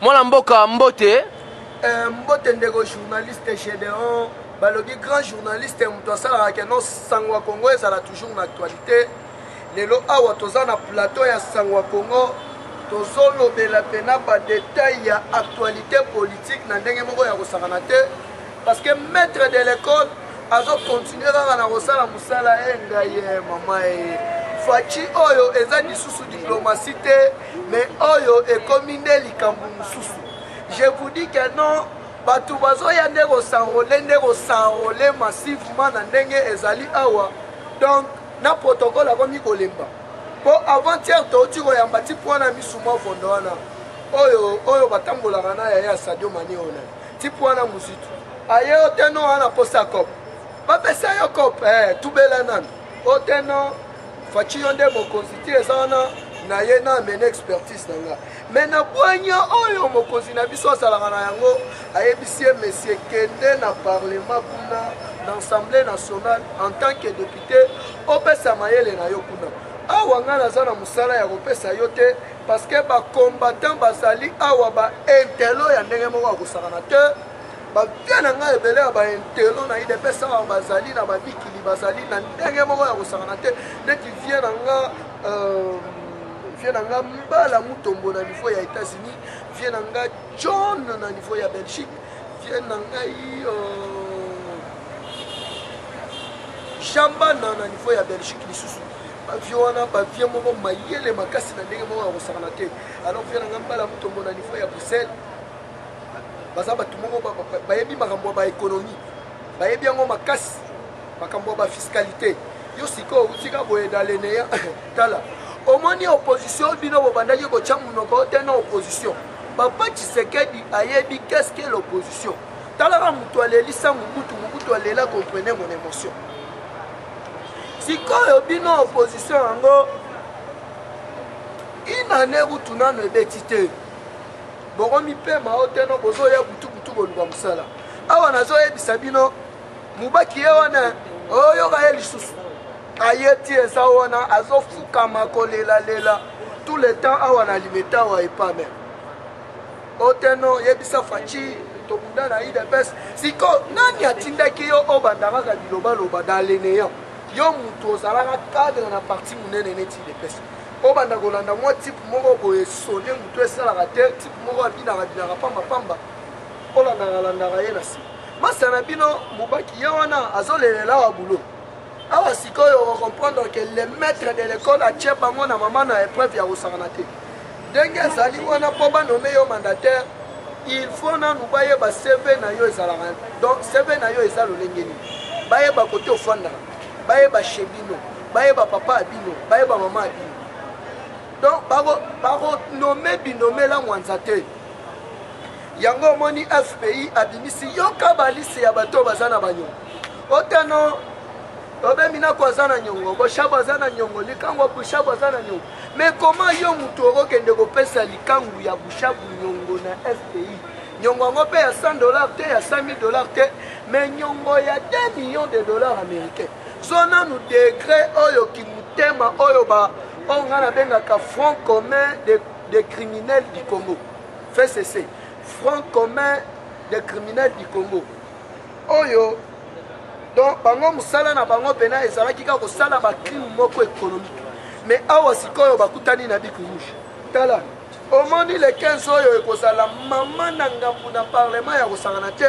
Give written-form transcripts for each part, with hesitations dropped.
Mwana mboka mbote. Mbote ndeko journaliste Gédéon, balobi grand journaliste muto asala ke no Sangwa Congo ezala toujours na actualité. Lelo awa toza na plateau ya Sangwa Congo, tozolobela pena ba détail ya actualité politique na ndenge moko ya kosakana te parce que maître de l'école azo continuer kaka na kosala musala engaye mama fachi oyo eza lisusu diplomatie te mais oyo ekomi nde likambo mususu. Je vous dis que non, batu bazoya nde kosarole massivement na ndenge ezali awa. Donc na protocole akomi kolemba po avant-hier toti koyamba ti pwana misuma fondo wana oyo batambolaka na ya Sadio Mané ona ti pwana musitu aye oteno wana posa cop bapesa yo cop tubela nanu oteno fachi yo nde mokonzi ti eza wana na ye na amene expertise na nga me na bwanya oyo mokonzi na biso asalaka na yango ayebisi ye monsieur kende na parlement kuna na assemblée nationale en tant que député opesa mayele na yo kuna awa nga naza na musala ya kopesa yo te parce que bacombattant bazali awa baintelo ya ndenge moko ya kosakana te bavie na ngai ebele ya baintelo na idepesa awa bazali na babikili bazali na ndenge moko ya kosakana te neti vie na nga mbala mutombo na niveau ya États-Unis vie na nga John na niveau ya Belgique vie na ngai Jambana na niveau ya Belgique lisusu bavie wana bavie moko mayele makasi na ndenge moko ya kosakana te alors vie na nga mbala mutombo na niveau ya Bruxelles baza bato moko bayebi makambo ya baéconomie bayebi yango makasi makambo ya bafiscalité yo sikoyo utika boye daleneya tala omoni opposition bino bobandaki kotya monoko te na opposition papa Tshisekedi ayebi qu'est-ce que l'opposition talaka moto alelisa mobutu alela comprenez mon émotion sikoyo bino opposition yango inane kutu nano ebeti te bokomipema o te no bozoya butubutu koluka mosala awa nazoyebisa bino mubaki ye wana oyoka ye lisusu aye ti eza wana azofukama kolelalela tout le temps awa na limeta awa epame o te no yebisa fachi tobunda na idps siko nani atindaki yo obanda kaka bilobaloba daleneya yo mutu ozalaka cadre na parti monene neti idps obanda kolanda mwa type moko boye sonde mutu esalaka te type moko abinaka pambapamba olandaka ye na nsima masa na bino mobaki ye wana azolelela awa bulo awa sikoyo ocomprendre que le maître de l'école atie bango na mama na épreuve ya kosakana te ndenge ezali wana mpo banome yo mandataire il faut nanu bayeba cv na yo ezalaka donc cv na yo eza lolenge nini bayeba kote ofandaka bayeba chez bino bayeba papa abino bayeba mama abino donc bakonome binomela mwanza te yango omoni fpi abimisi yoka balise ya bato baza na banyongo otano obemina aza na nyongo boshabu aza na nyongo likangu bushabu aza na nyongo mais comment yo mutu okokende kopesa likangu ya bushabu nyongo na fpi nyongo yango mpe ya $100 te ya $100,000 te mais nyongo ya $2 millions américains so nanu degré oyo kimutema oyo oyo nga nabengaka front commun des criminels du Congo FCC front commun des criminels du Congo oyo donc bango musala na bango pena ezalaki kaka kosala bacrime moko économique mais awa sikoyo bakutani na bic rouge tala omoni le 15 oyo ekozala mama na ngambu na parlement ya kosangana te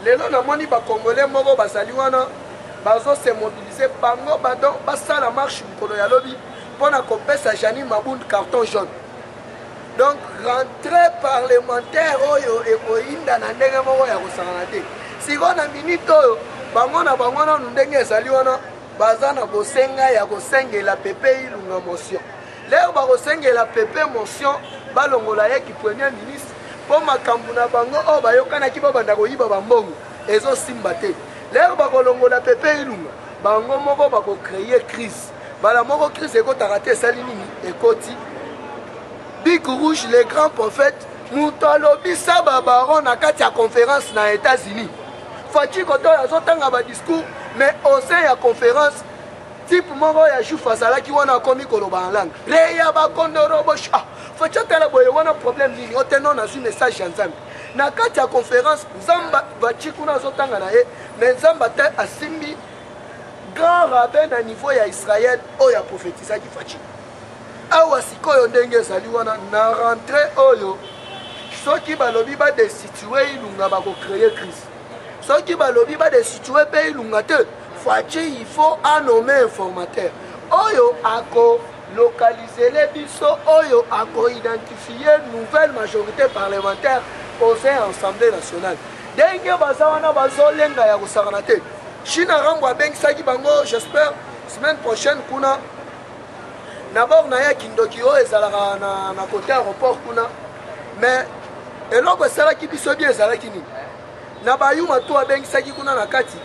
lelo namoni bakongolais moko bazali wana bazose mobiliser bango basala marche mokolo ya lobi mpona kopesa Jani Mabund carton jaune donc rentrée parlementaire oyo ekoyinda na ndenge moko ya kosangana te sikoyo na minute oyo bango nanu ndenge ezali wana baza na bosenga ya kosengela pepe ilunga motion leo bakosengela pepe motion balongola ye ki premier ministre mpo makambo na bango oyo bayokanaki babanda koyiba bambongo ezosimba te leo bakolongola pepe ilunga bango moko bakocreye crise bala moko crise ekotaka te esali nini ekoti bic rouge le grand prophète moto alobisa babaron na kati ya conférence na États-Unis fachi koto azotanga badiscours mais au sein ya conférence type moko ya juif azalaki wana akomi koloba en langue reya bakondoro bosha facha tala boye wana problème nini oteno na un message ya nzambe na kati ya conférence nzamba bachi kuna azotanga na ye mais nzamba te asimbi grand rabbin na niveau ya Israël oyo aprophétisaki fachi awa sikoyo ndenge ezali wana na rentrée oyo soki balobi badestitue ilunga bakocreye crise soki balobi badestitue mpe ilunga te fachi il faut anommer informateur oyo localiser les biso oyo identifier nouvelle majorité parlementaire au sein de l'Assemblée nationale. Denge bazawana bazolenga ya kosakana te. China rambo abengisaki bango j'espère semaine prochaine kuna d'abord na ya kindoki o ezalaka na côté aéroport kuna mais eloko esalaki biso bien ezalaki nini na bayuma to abengisaki kuna na kati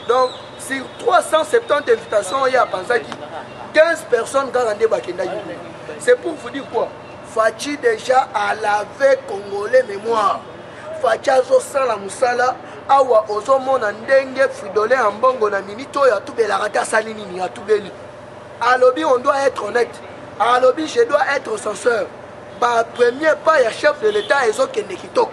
donc sur 370 invitations ya panzaki 15 personnes garandé bakendaki. C'est pour vous dire quoi? Fachi déjà à laver congolais mémoire. Fachi azo sala musala awa ozo mona ndenge fridolé en bongo na minito ya tubela rata salini ni ya tubeli. Alobi on doit être honnête. Alobi je dois être censeur. Ba premier pas ya chef de l'état ezo kende kitoko.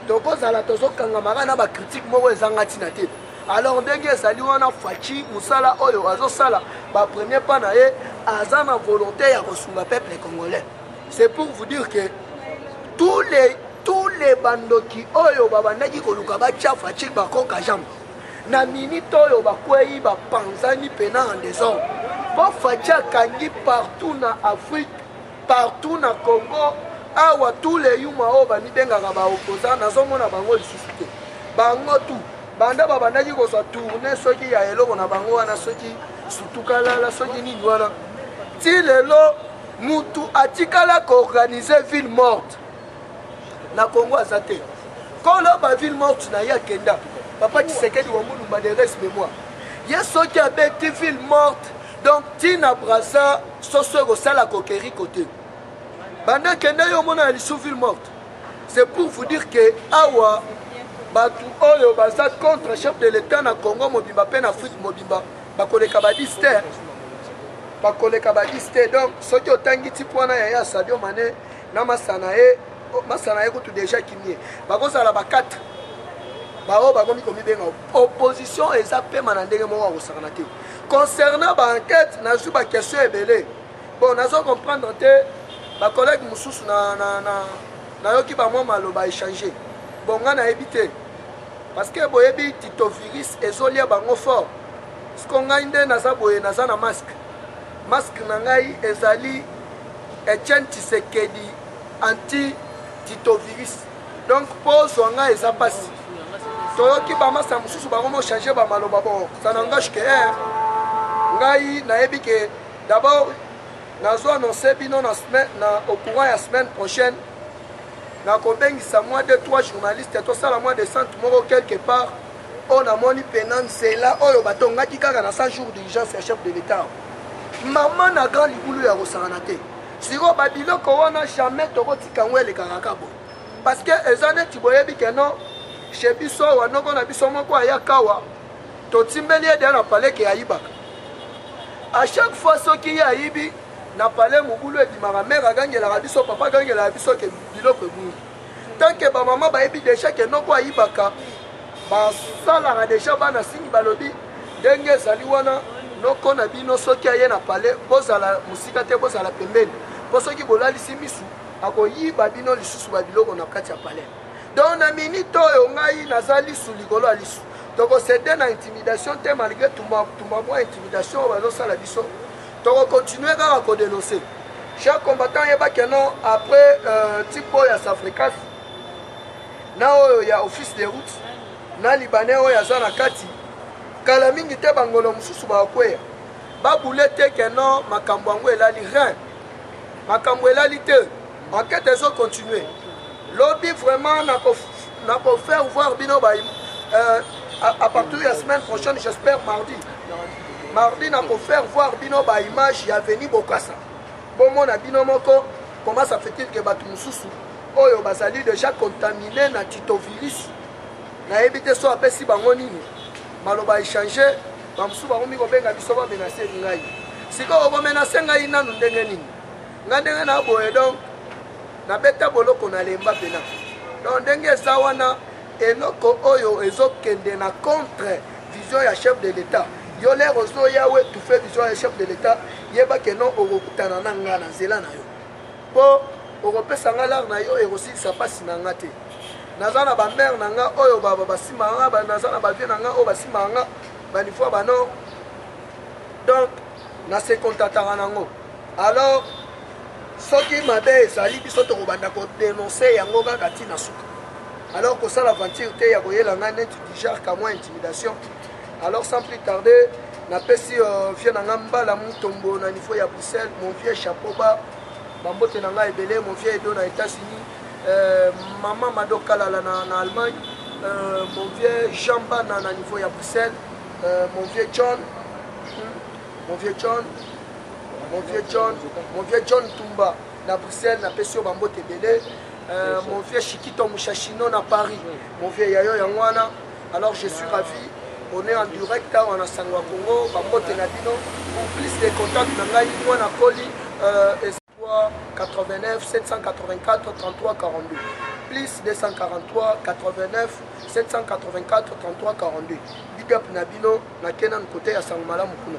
Donc ozala tozo kangamara na ba critique moko ezanga tina te. Alors ndenge ezali wana fachi musala oyo azo sala ba premier pas na ye aza na volonté ya kosunga peuple congolais. C'est pour vous dire que tous les bandoki oyo babandaki koluka bacha fachi bakoka jambe na minute oyo bakwei bapanzani pena en désordre po fachi akangi partout na Afrique partout na Congo awa tous les yuma oyo bamibengaka baopposant nazomona bango lisusu te bango tout banda babandaki kozwa tourne soki ya eloko na bango wana soki sutukalala soki nini wana ti lelo mutu atikala koorganize ville morte na Congo aza te koloba ville morte na ya kenda papa Tshisekedi wa Mulumba de reste mémoire ye soki abeti ville morte donc tina brasa soso kosala kokeri côté banda kenda yo mona lisu ville morte. C'est pour vous dire que awa batu oyo baza contre chef de l'état na Congo mobimba pe na Afrique mobimba bakoleka badiste donc soki otangi ti pwana ya Sadio Mané na masana ye kutu déjà kimie bakozala ba 4 bao bakomi komibenga opposition eza pema na ndenge moko akosakana te concernant ba enquête nazwi ba question ebele bon nazo comprendre te ba collègue mususu na yoki ba mwa maloba échanger bon nga nayebi te parce que boyebi tito virus ezolia bango fort siko ngai nde naza boye naza na masque na ngai ezali Etienne Tshisekedi anti tito virus donc pozwa ngai eza pasi toyoki bamasa mosusu bakomo changer bamaloba bon ça n'engage que ngai nayebi ke d'abord nazo annoncer bino au courant ya semaine prochaine nakobengisa moi 2-3 journalistes tosala moi de centre moko quelque part on a moni penant c'est là oyo batongaki kaka na 100 jours d'urgence ya chef de l'état maman na grand libulu ya kosakana te siko babiloko wana jamais tokotika ngo elekaka kabo parce que eza neti boyebi ke non chez biso wanoko na biso moko ayakawa totimbeli ede na palais ke ayibaka à chaque fois soki ya ayibi na palais mobulu ebimaka mère agangelaka biso papa agangelaka biso ke biloko ebungi tant que bamama bayebi déjà ke noko ayibaka basalaka déjà bana singi balobi ndenge ezali wana noko na bino soki aye na palais bozala musika te bozala pembeni po soki bolalisi misu akoyiba bino lisusu babiloko na kati ya palais donc na minute oyo ngai naza lisu likolo ya lisu tokosede na intimidation te malgré tumba mwa intimidation oyo bazosala biso tokokontinue kaka kodénoncer cher combattant yebaki non après type oyo ya safricas na oyo ya office de route na libanais oyo aza na kati kala mingi te bangolo mosusu bakweya babule te ke non makambo yango elali rien makambo elali te enquête ezocontinue lobi vraiment nakofaire voir bino à partir de la semaine prochaine j'espère mardi nakofaire voir bino baimage ya Veni Bokassa bomona bino moko comment ça fait-il que bato mosusu oyo bazali déjà contaminé na titovirus nayebi te so apesi bango nini maloba échanger bamosusu bakomi kobenga biso bamenase ngai sikoyo bomenase ngai nanu ndenge nini nga ndenge na boye donc na beta boloko na lemba pena. Donc ndenge eza wana eloko oyo ezokende na contre vision ya chef de l'État. Yo le rozo yawe tu fais vision ya chef de l'État yeba ke non okutana na nga na nzela na yo. Po okopesa nga lar na yo ekosilisa pasi na nga te. Naza na ba mère na nga oyo baba basima nga ba naza na ba vie na nga oyo basima nga ba fois ba non. Donc na se kontataka nango. Alors soki mabe ezali biso tokobanda kodénoncer yango kaka ntina suka. Alors que ça l'aventure te ya koyela nga net du genre ka moi intimidation. Alors sans plus tarder na pesi vieux na nga mbala mutombo na niveau ya Bruxelles mon vieux chapeau ba bambote na nga ebele mon vieux edo na États-Unis maman madokala na Allemagne mon vieux Jamba na niveau ya Bruxelles mon vieux John Tumba na Bruxelles na pesi bambote ebele mon vieux Chikito Mouchachino na Paris mon vieux Yayo Yangwana. Alors je suis ravi, on est en direct on a Sangwa Congo bambote na bino pour plus de contacts na ngai moi na Koli 89 784 33 42 plus 243 89 784 33 42 big up na bino na kenan côté ya Sangmala Mukuna.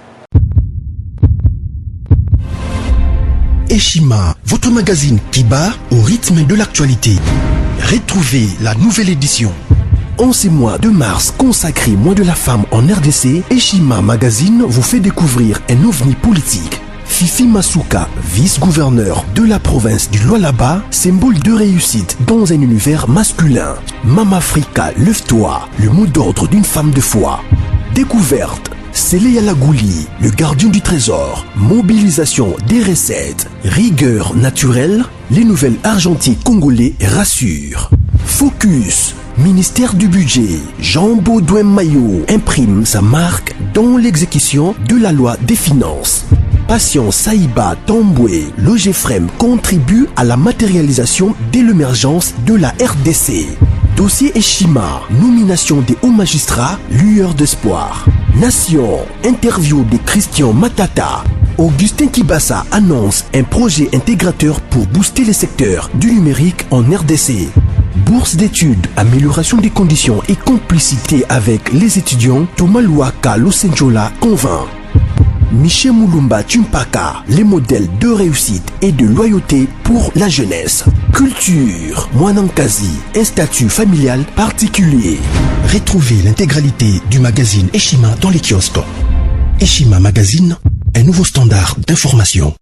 Eshima, votre magazine qui bat au rythme de l'actualité. Retrouvez la nouvelle édition. En ces mois de mars consacré mois de la femme en RDC, Eshima Magazine vous fait découvrir un ovni politique. Fifi Masuka, vice-gouverneur de la province du Lualaba, symbole de réussite dans un univers masculin. Mama Africa, lève-toi, le mot d'ordre d'une femme de foi. Découverte. Sélé Alagouli, le gardien du trésor, mobilisation des recettes, rigueur naturelle, les nouvelles argentiers congolais rassurent. Focus, ministère du budget, Jean Baudouin Maillot imprime sa marque dans l'exécution de la loi des finances. Patient Saïba Tamboué, Logefrem contribue à la matérialisation de l'émergence de la RDC. Dossier Eshima, nomination des hauts magistrats, lueur d'espoir. Nation, interview de Christian Matata. Augustin Kibassa annonce un projet intégrateur pour booster les secteurs du numérique en RDC. Bourse d'études, amélioration des conditions et complicité avec les étudiants, Thomas Luaka Losenjola convainc. Michel Moulumba Tumpaka, les modèles de réussite et de loyauté pour la jeunesse. Culture, Mwanankazi, un statut familial particulier. Retrouvez l'intégralité du magazine Eshima dans les kiosques. Eshima Magazine, un nouveau standard d'information.